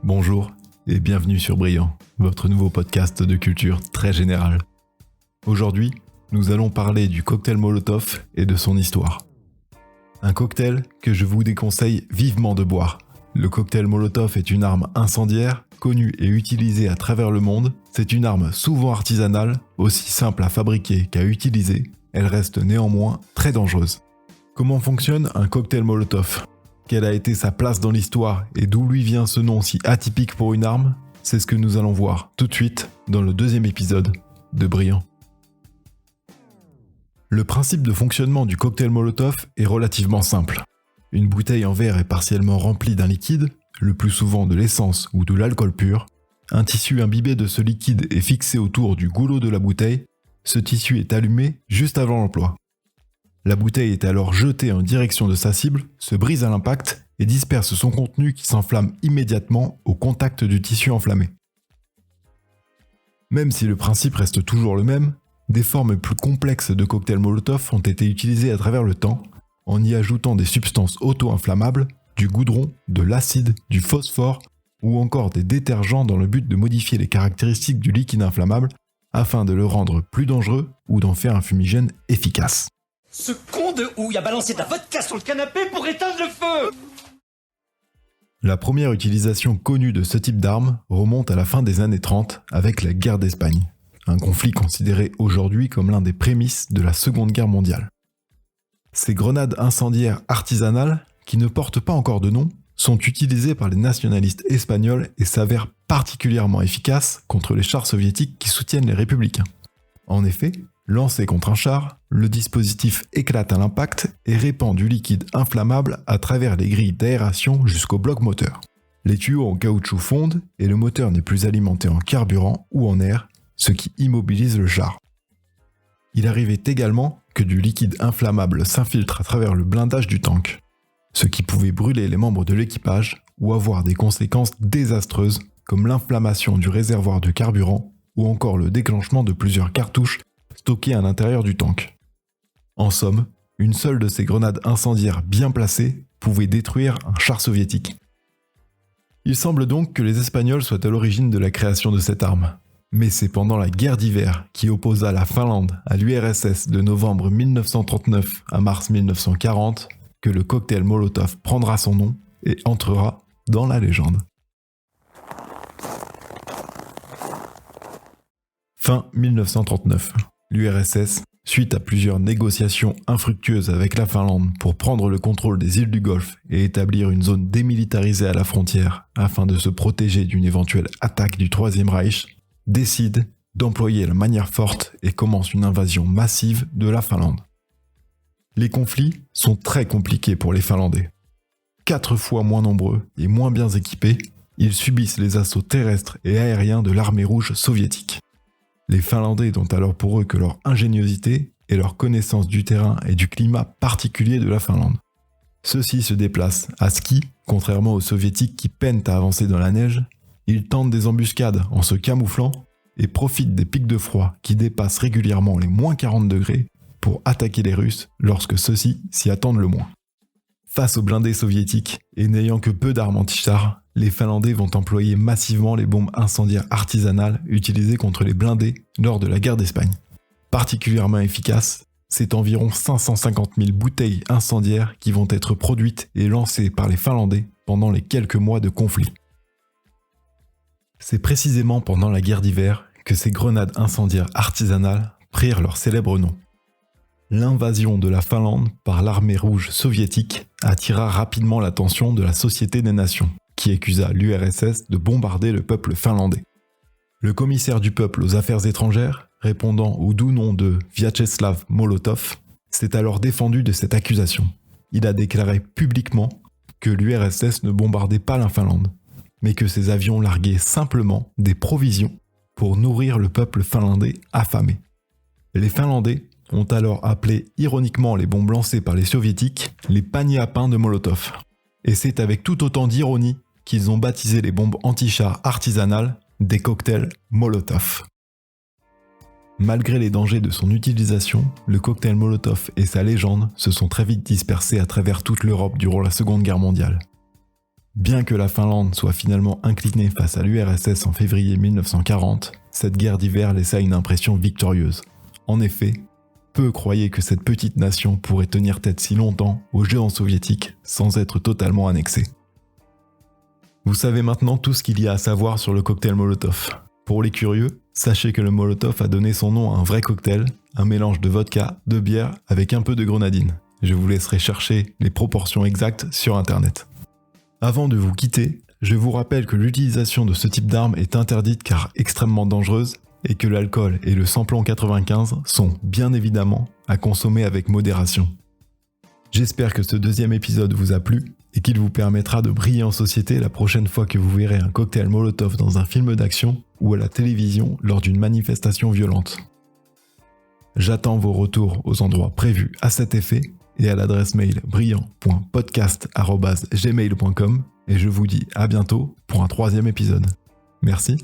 Bonjour et bienvenue sur Brillant, votre nouveau podcast de culture très générale. Aujourd'hui, nous allons parler du cocktail Molotov et de son histoire. Un cocktail que je vous déconseille vivement de boire. Le cocktail Molotov est une arme incendiaire, connue et utilisée à travers le monde. C'est une arme souvent artisanale, aussi simple à fabriquer qu'à utiliser. Elle reste néanmoins très dangereuse. Comment fonctionne un cocktail Molotov ? Quelle a été sa place dans l'histoire et d'où lui vient ce nom si atypique pour une arme ? C'est ce que nous allons voir tout de suite dans le deuxième épisode de Brillant. Le principe de fonctionnement du cocktail Molotov est relativement simple. Une bouteille en verre est partiellement remplie d'un liquide, le plus souvent de l'essence ou de l'alcool pur. Un tissu imbibé de ce liquide est fixé autour du goulot de la bouteille. Ce tissu est allumé juste avant l'emploi. La bouteille est alors jetée en direction de sa cible, se brise à l'impact et disperse son contenu qui s'enflamme immédiatement au contact du tissu enflammé. Même si le principe reste toujours le même, des formes plus complexes de cocktails Molotov ont été utilisées à travers le temps, en y ajoutant des substances auto-inflammables, du goudron, de l'acide, du phosphore ou encore des détergents dans le but de modifier les caractéristiques du liquide inflammable afin de le rendre plus dangereux ou d'en faire un fumigène efficace. Ce con de houille a balancé de la vodka sur le canapé pour éteindre le feu. La première utilisation connue de ce type d'arme remonte à la fin des années 30 avec la guerre d'Espagne, un conflit considéré aujourd'hui comme l'un des prémices de la Seconde Guerre mondiale. Ces grenades incendiaires artisanales, qui ne portent pas encore de nom, sont utilisées par les nationalistes espagnols et s'avèrent particulièrement efficaces contre les chars soviétiques qui soutiennent les républicains. En effet, lancé contre un char, le dispositif éclate à l'impact et répand du liquide inflammable à travers les grilles d'aération jusqu'au bloc moteur. Les tuyaux en caoutchouc fondent et le moteur n'est plus alimenté en carburant ou en air, ce qui immobilise le char. Il arrivait également que du liquide inflammable s'infiltre à travers le blindage du tank, ce qui pouvait brûler les membres de l'équipage ou avoir des conséquences désastreuses comme l'inflammation du réservoir de carburant ou encore le déclenchement de plusieurs cartouches stockées à l'intérieur du tank. En somme, une seule de ces grenades incendiaires bien placées pouvait détruire un char soviétique. Il semble donc que les Espagnols soient à l'origine de la création de cette arme. Mais c'est pendant la guerre d'hiver qui opposa la Finlande à l'URSS de novembre 1939 à mars 1940 que le cocktail Molotov prendra son nom et entrera dans la légende. Fin 1939. L'URSS, suite à plusieurs négociations infructueuses avec la Finlande pour prendre le contrôle des îles du Golfe et établir une zone démilitarisée à la frontière afin de se protéger d'une éventuelle attaque du Troisième Reich, décide d'employer la manière forte et commence une invasion massive de la Finlande. Les conflits sont très compliqués pour les Finlandais. 4 fois moins nombreux et moins bien équipés, ils subissent les assauts terrestres et aériens de l'armée rouge soviétique. Les Finlandais n'ont alors pour eux que leur ingéniosité et leur connaissance du terrain et du climat particulier de la Finlande. Ceux-ci se déplacent à ski, contrairement aux soviétiques qui peinent à avancer dans la neige. Ils tentent des embuscades en se camouflant et profitent des pics de froid qui dépassent régulièrement les moins 40 degrés pour attaquer les Russes lorsque ceux-ci s'y attendent le moins. Face aux blindés soviétiques et n'ayant que peu d'armes anti-chars, les Finlandais vont employer massivement les bombes incendiaires artisanales utilisées contre les blindés lors de la guerre d'Espagne. Particulièrement efficaces, c'est environ 550 000 bouteilles incendiaires qui vont être produites et lancées par les Finlandais pendant les quelques mois de conflit. C'est précisément pendant la guerre d'hiver que ces grenades incendiaires artisanales prirent leur célèbre nom. L'invasion de la Finlande par l'armée rouge soviétique attira rapidement l'attention de la Société des Nations, qui accusa l'URSS de bombarder le peuple finlandais. Le commissaire du peuple aux affaires étrangères, répondant au doux nom de Vyacheslav Molotov, s'est alors défendu de cette accusation. Il a déclaré publiquement que l'URSS ne bombardait pas la Finlande, mais que ses avions larguaient simplement des provisions pour nourrir le peuple finlandais affamé. Les Finlandais ont alors appelé ironiquement les bombes lancées par les soviétiques les paniers à pain de Molotov. Et c'est avec tout autant d'ironie qu'ils ont baptisé les bombes anti-chars artisanales des cocktails Molotov. Malgré les dangers de son utilisation, le cocktail Molotov et sa légende se sont très vite dispersés à travers toute l'Europe durant la Seconde Guerre mondiale. Bien que la Finlande soit finalement inclinée face à l'URSS en février 1940, cette guerre d'hiver laissa une impression victorieuse. En effet, peu croyaient que cette petite nation pourrait tenir tête si longtemps aux géants soviétiques sans être totalement annexée. Vous savez maintenant tout ce qu'il y a à savoir sur le cocktail Molotov. Pour les curieux, sachez que le Molotov a donné son nom à un vrai cocktail, un mélange de vodka, de bière avec un peu de grenadine. Je vous laisserai chercher les proportions exactes sur internet. Avant de vous quitter, je vous rappelle que l'utilisation de ce type d'arme est interdite car extrêmement dangereuse et que l'alcool et le samplon 95 sont bien évidemment à consommer avec modération. J'espère que ce deuxième épisode vous a plu et qu'il vous permettra de briller en société la prochaine fois que vous verrez un cocktail Molotov dans un film d'action ou à la télévision lors d'une manifestation violente. J'attends vos retours aux endroits prévus à cet effet et à l'adresse mail brillant.podcast@gmail.com et je vous dis à bientôt pour un 3e épisode. Merci